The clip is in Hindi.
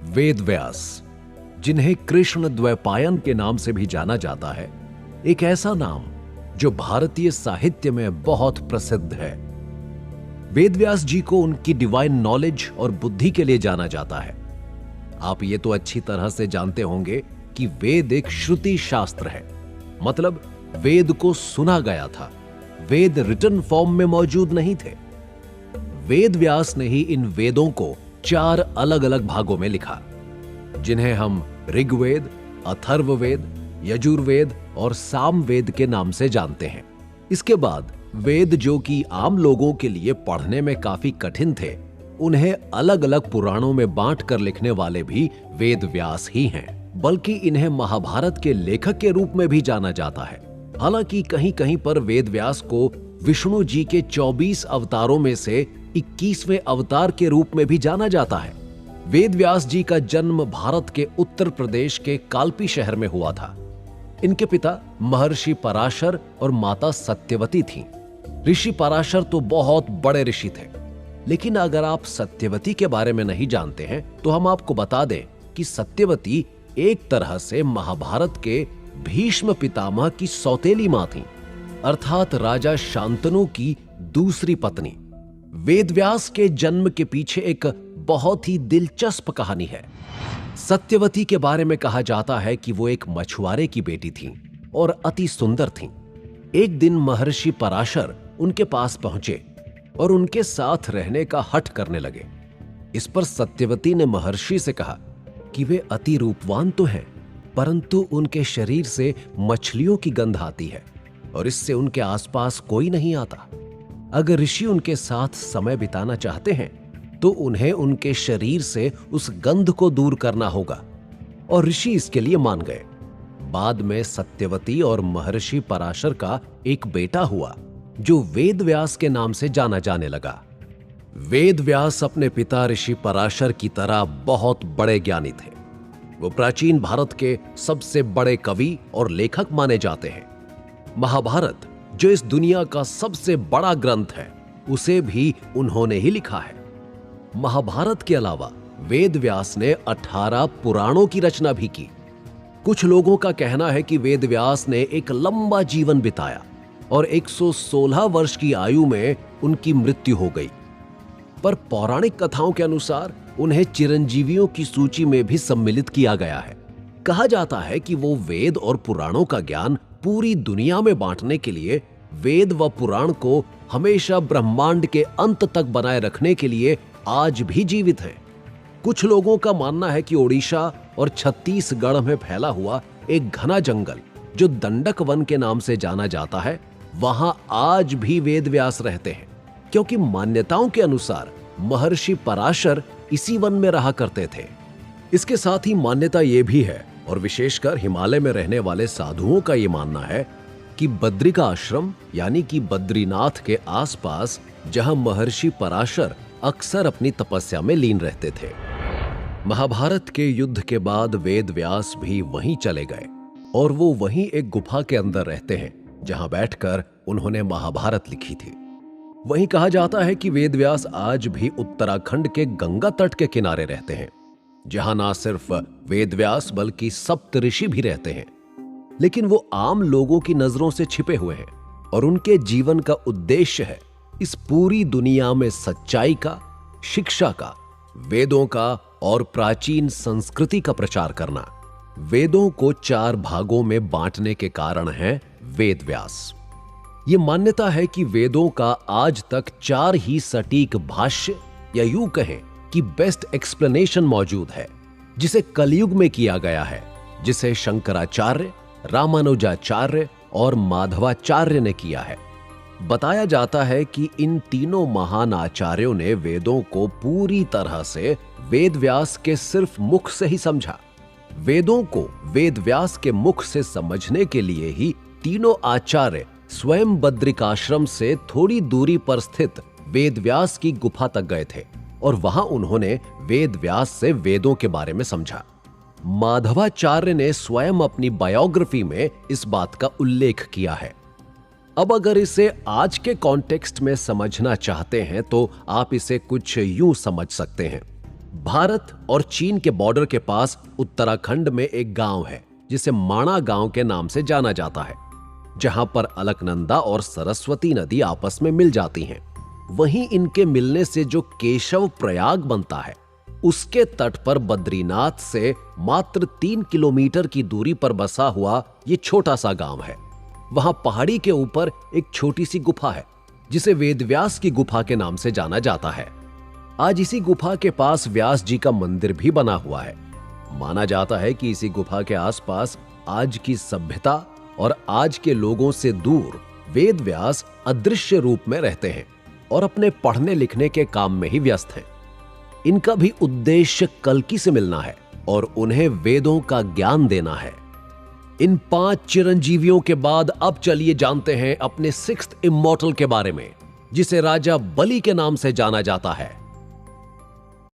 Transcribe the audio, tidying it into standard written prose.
वेद व्यास, जिन्हें कृष्ण द्वैपायन के नाम से भी जाना जाता है, एक ऐसा नाम जो भारतीय साहित्य में बहुत प्रसिद्ध है। वेद व्यास जी को उनकी डिवाइन नॉलेज और बुद्धि के लिए जाना जाता है। आप ये तो अच्छी तरह से जानते होंगे कि वेद एक श्रुति शास्त्र है, मतलब वेद को सुना गया था, वेद रिटन फॉर्म में मौजूद नहीं थे। वेद व्यास ने ही इन वेदों को 4 अलग अलग भागों में लिखा, जिन्हें हम ऋग्वेद, अथर्ववेद, यजुर्वेद और सामवेद के नाम से जानते हैं। इसके बाद वेद, जो कि आम लोगों के लिए पढ़ने में काफी कठिन थे, उन्हें अलग अलग पुराणों में बांट कर लिखने वाले भी वेद व्यास ही हैं। बल्कि इन्हें महाभारत के लेखक के रूप में भी जाना जाता है। हालांकि कहीं कहीं पर वेद व्यास को विष्णु जी के 24 अवतारों में से 21वें अवतार के रूप में भी जाना जाता है। वेद व्यास जी का जन्म भारत के उत्तर प्रदेश के काल्पी शहर में हुआ था। इनके पिता महर्षि पराशर और माता सत्यवती थीं। ऋषि पराशर तो बहुत बड़े ऋषि थे, लेकिन अगर आप सत्यवती के बारे में नहीं जानते हैं तो हम आपको बता दें कि सत्यवती एक तरह से महाभारत के भीष्म पितामह की सौतेली मां थीं, अर्थात राजा शांतनु की दूसरी पत्नी। वेदव्यास के जन्म के पीछे एक बहुत ही दिलचस्प कहानी है। सत्यवती के बारे में कहा जाता है कि वो एक मछुआरे की बेटी थीं और अति सुंदर थीं। एक दिन महर्षि पराशर उनके पास पहुंचे और उनके साथ रहने का हठ करने लगे। इस पर सत्यवती ने महर्षि से कहा कि वे अति रूपवान तो हैं, परंतु उनके शरीर से मछलियों की गंध आती है और इससे उनके आसपास कोई नहीं आता। अगर ऋषि उनके साथ समय बिताना चाहते हैं तो उन्हें उनके शरीर से उस गंध को दूर करना होगा, और ऋषि इसके लिए मान गए। बाद में सत्यवती और महर्षि पराशर का एक बेटा हुआ जो वेद व्यास के नाम से जाना जाने लगा। वेद व्यास अपने पिता ऋषि पराशर की तरह बहुत बड़े ज्ञानी थे। वो प्राचीन भारत के सबसे बड़े कवि और लेखक माने जाते हैं। महाभारत, जो इस दुनिया का सबसे बड़ा ग्रंथ है, उसे भी उन्होंने ही लिखा है। महाभारत के अलावा वेद व्यास ने 18 पुराणों की रचना भी की। कुछ लोगों का कहना है कि वेद व्यास ने एक लंबा जीवन बिताया और 116 वर्ष की आयु में उनकी मृत्यु हो गई। पर पौराणिक कथाओं के अनुसार उन्हें चिरंजीवियों की सूची में भी सम्मिलित किया गया है। कहा जाता है कि वो वेद और पुराणों का ज्ञान पूरी दुनिया में बांटने के लिए वेद व पुराण को हमेशा ब्रह्मांड के अंत तक बनाए रखने के लिए आज भी जीवित हैं। कुछ लोगों का मानना है कि ओडिशा और छत्तीसगढ़ में फैला हुआ एक घना जंगल, जो दंडक वन के नाम से जाना जाता है, वहां आज भी वेद व्यास रहते हैं, क्योंकि मान्यताओं के अनुसार महर्षि पराशर इसी वन में रहा करते थे। इसके साथ ही मान्यता यह भी है, और विशेषकर हिमालय में रहने वाले साधुओं का यह मानना है, कि बद्रिका आश्रम यानी कि बद्रीनाथ के आसपास, जहां महर्षि पराशर अक्सर अपनी तपस्या में लीन रहते थे। महाभारत के युद्ध के बाद वेद व्यास भी वहीं चले गए और वो वहीं एक गुफा के अंदर रहते हैं, जहां बैठकर उन्होंने महाभारत लिखी थी। वहीं कहा जाता है कि वेद व्यास आज भी उत्तराखंड के गंगा तट के किनारे रहते हैं, जहां ना सिर्फ वेद व्यास बल्कि सप्तऋषि भी रहते हैं। लेकिन वो आम लोगों की नजरों से छिपे हुए हैं और उनके जीवन का उद्देश्य है इस पूरी दुनिया में सच्चाई का, शिक्षा का, वेदों का और प्राचीन संस्कृति का प्रचार करना। वेदों को 4 भागों में बांटने के कारण है वेद व्यास। ये मान्यता है कि वेदों का आज तक 4 ही सटीक भाष्य, या यूं कहें कि बेस्ट एक्सप्लेनेशन मौजूद है, जिसे कलयुग में किया गया है, जिसे शंकराचार्य, रामानुजाचार्य और माधवाचार्य ने किया है। बताया जाता है कि इन तीनों महान आचार्यों ने वेदों को पूरी तरह से वेद व्यास के सिर्फ मुख से ही समझा। वेदों को वेद व्यास के मुख से समझने के लिए ही तीनों आचार्य स्वयं बद्रिकाश्रम से थोड़ी दूरी पर स्थित वेद व्यास की गुफा तक गए थे और वहां उन्होंने वेद व्यास से वेदों के बारे में समझा। माधवाचार्य ने स्वयं अपनी बायोग्राफी में इस बात का उल्लेख किया है। अब अगर इसे आज के कॉन्टेक्स्ट में समझना चाहते हैं तो आप इसे कुछ यूं समझ सकते हैं भारत और चीन के बॉर्डर के पास उत्तराखंड में एक गांव है जिसे माणा गांव के नाम से जाना जाता है, जहां पर अलकनंदा और सरस्वती नदी आपस में मिल जाती हैं। वहीं इनके मिलने से जो केशव प्रयाग बनता है, उसके तट पर बद्रीनाथ से मात्र 3 किलोमीटर की दूरी पर बसा हुआ ये छोटा सा गांव है। वहां पहाड़ी के ऊपर एक छोटी सी गुफा है जिसे वेदव्यास की गुफा के नाम से जाना जाता है। आज इसी गुफा के पास व्यास जी का मंदिर भी बना हुआ है। माना जाता है कि इसी गुफा के आसपास आज की सभ्यता और आज के लोगों से दूर वेदव्यास अदृश्य रूप में रहते हैं और अपने पढ़ने लिखने के काम में ही व्यस्त हैं। इनका भी उद्देश्य कल्कि से मिलना है और उन्हें वेदों का ज्ञान देना है। इन 5 चिरंजीवियों के बाद अब चलिए जानते हैं अपने 6th इमॉर्टल के बारे में, जिसे राजा बलि के नाम से जाना जाता है।